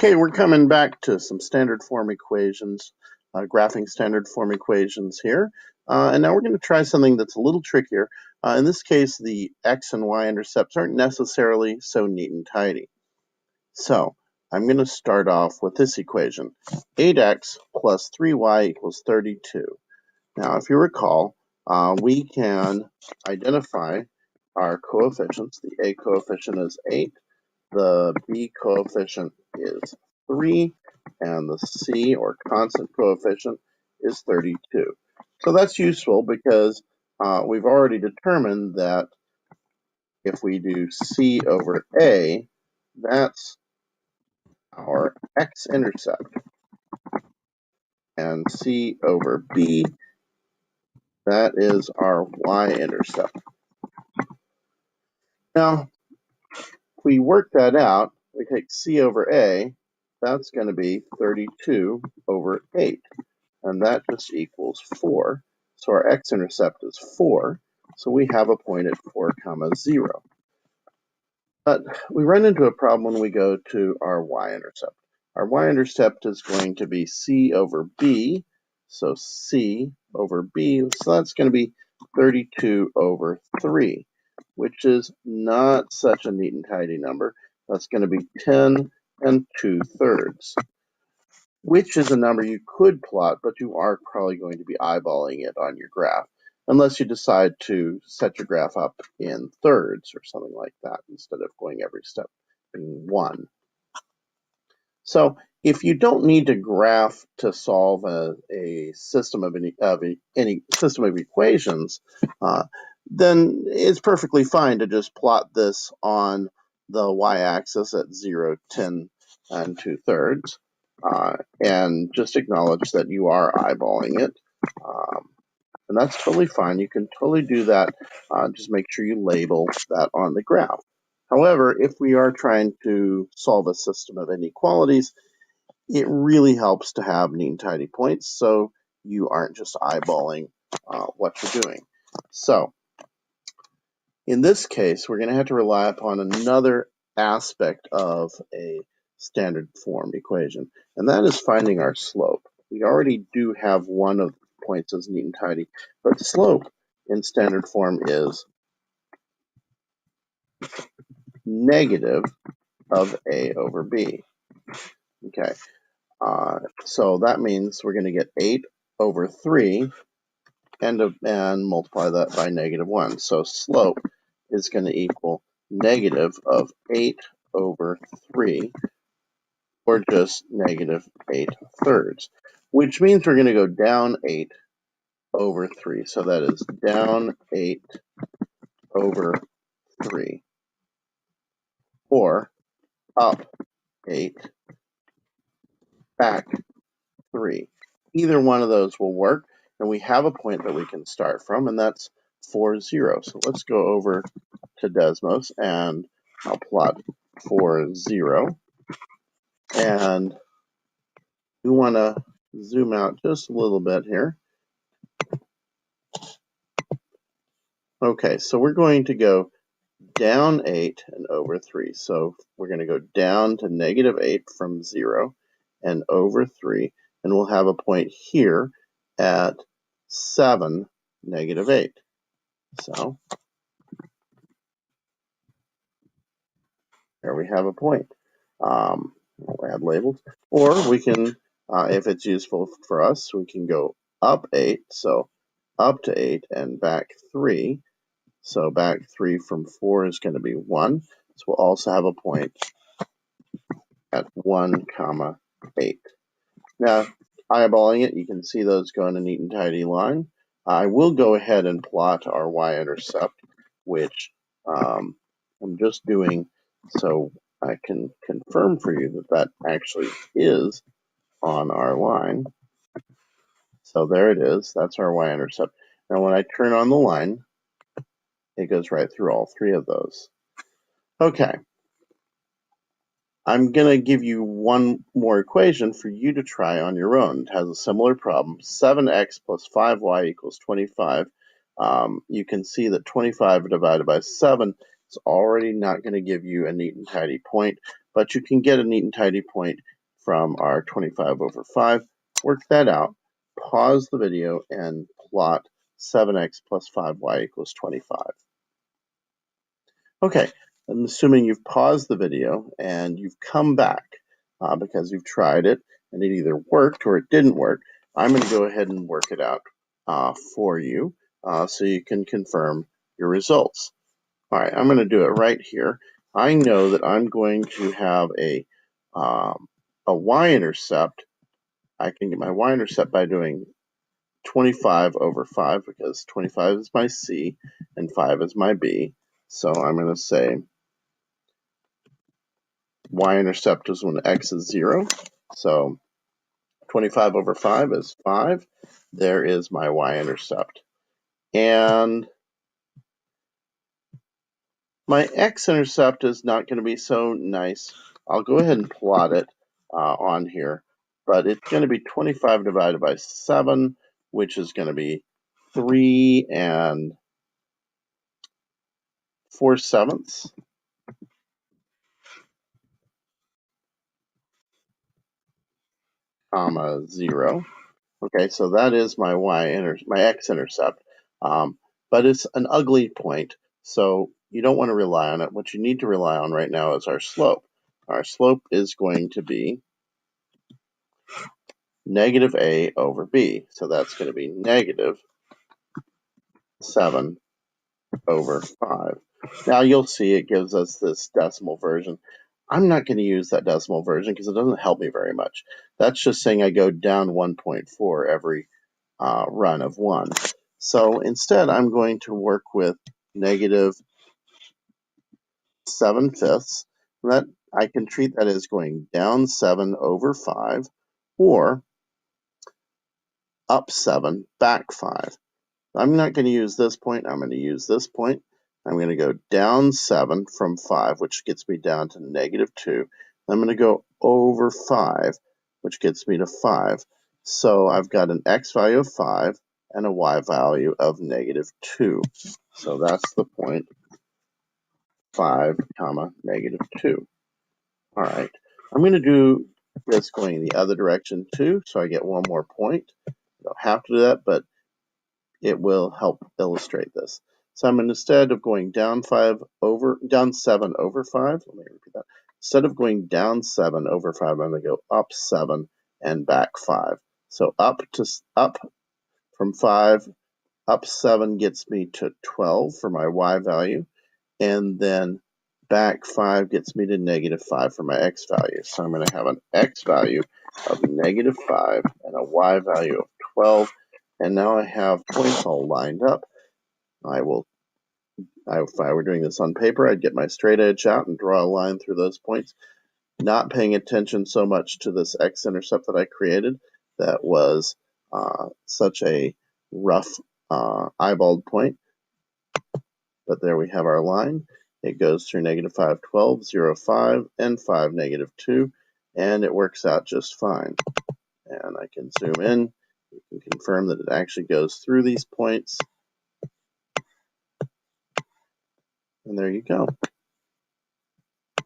Okay, we're coming back to some standard form equations, graphing standard form equations here. And now we're going to try something that's a little trickier. In this case, the x and y intercepts aren't necessarily so neat and tidy. So I'm going to start off with this equation. 8x plus 3y equals 32. Now, if you recall, we can identify our coefficients. The a coefficient is 8. The b coefficient is 3, and the c, or constant coefficient, is 32. So that's useful because we've already determined that if we do c over a, that's our x-intercept, and c over b, that is our y-intercept. Now, if we work that out, we take c over a, that's going to be 32 over 8. And that just equals 4. So our x-intercept is 4. So we have a point at 4, 0. But we run into a problem when we go to our y-intercept. Our y-intercept is going to be c over b. So c over b, so that's going to be 32 over 3, which is not such a neat and tidy number. That's going to be 10 2/3. Which is a number you could plot, but you are probably going to be eyeballing it on your graph, unless you decide to set your graph up in thirds or something like that, instead of going every step being 1. So if you don't need to graph to solve a system of any system of equations, then it's perfectly fine to just plot this on the y-axis at 0, 10, and 2/3. And just acknowledge that you are eyeballing it. And that's totally fine. You can totally do that. Just make sure you label that on the graph. However, if we are trying to solve a system of inequalities, it really helps to have neat and tidy points so you aren't just eyeballing what you're doing. So in this case, we're going to have to rely upon another aspect of a standard form equation, and that is finding our slope. We already do have one of the points as neat and tidy, but slope in standard form is negative of a over b. Okay, so that means we're going to get 8 over 3 and multiply that by negative 1. So slope is going to equal negative of 8 over 3, or just negative 8/3, which means we're going to go down 8 over 3. So that is down 8 over 3, or up 8, back 3. Either one of those will work, and we have a point that we can start from, and that's 4, 0. So let's go over to Desmos, and I'll plot 4, 0. And we want to zoom out just a little bit here. Okay, so we're going to go down 8 and over 3. So we're going to go down to negative 8 from 0 and over 3. And we'll have a point here at 7, negative 8. So there we have a point. We'll add labels. Or we can, if it's useful for us, we can go up 8. So up to 8 and back 3. So back 3 from 4 is going to be 1. So we'll also have a point at 1, 8. Now, eyeballing it, you can see those go in a neat and tidy line. I will go ahead and plot our y-intercept, which I'm just doing so I can confirm for you that that actually is on our line. So there it is. That's our y-intercept. Now, when I turn on the line, it goes right through all 3 of those. Okay. I'm going to give you one more equation for you to try on your own. It has a similar problem. 7x plus 5y equals 25. You can see that 25 divided by 7 is already not going to give you a neat and tidy point, but you can get a neat and tidy point from our 25 over 5. Work that out, pause the video, and plot 7x plus 5y equals 25. Okay, I'm assuming you've paused the video and you've come back because you've tried it and it either worked or it didn't work. I'm going to go ahead and work it out for you so you can confirm your results. All right, I'm going to do it right here. I know that I'm going to have a y-intercept. I can get my y-intercept by doing 25 over 5 because 25 is my C and 5 is my B. So I'm going to say y-intercept is when x is 0. So 25 over 5 is 5. There is my y-intercept. And my x-intercept is not going to be so nice. I'll go ahead and plot it on here. But it's going to be 25 divided by 7, which is going to be 3 4/7, comma 0. Okay, so that is my x-intercept, but it's an ugly point, so you don't want to rely on it. What you need to rely on right now is our slope. Our slope is going to be negative a over b, so that's going to be negative 7 over 5. Now you'll see it gives us this decimal version. I'm not going to use that decimal version because it doesn't help me very much. That's just saying I go down 1.4 every run of 1. So instead, I'm going to work with negative 7/5. That I can treat that as going down 7 over 5 or up 7, back 5. I'm not going to use this point. I'm going to use this point. I'm going to go down 7 from 5, which gets me down to negative 2. I'm going to go over 5, which gets me to 5. So I've got an x value of 5 and a y value of negative 2. So that's the point, 5, comma, negative 2. All right. I'm going to do this going the other direction too, so I get one more point. I don't have to do that, but it will help illustrate this. So I'm instead of going down 7 over 5, let me repeat that. Instead of going down 7 over 5, I'm going to go up 7 and back 5. So up from 5, up 7 gets me to 12 for my y value, and then back 5 gets me to negative 5 for my x value. So I'm going to have an x value of negative 5 and a y value of 12. And now I have points all lined up. If I were doing this on paper, I'd get my straight edge out and draw a line through those points, not paying attention so much to this x-intercept that I created that was such a rough eyeballed point. But there we have our line. It goes through negative 5, 12, 0, 5, and 5, negative 2, and it works out just fine. And I can zoom in. You can confirm that it actually goes through these points. And there you go.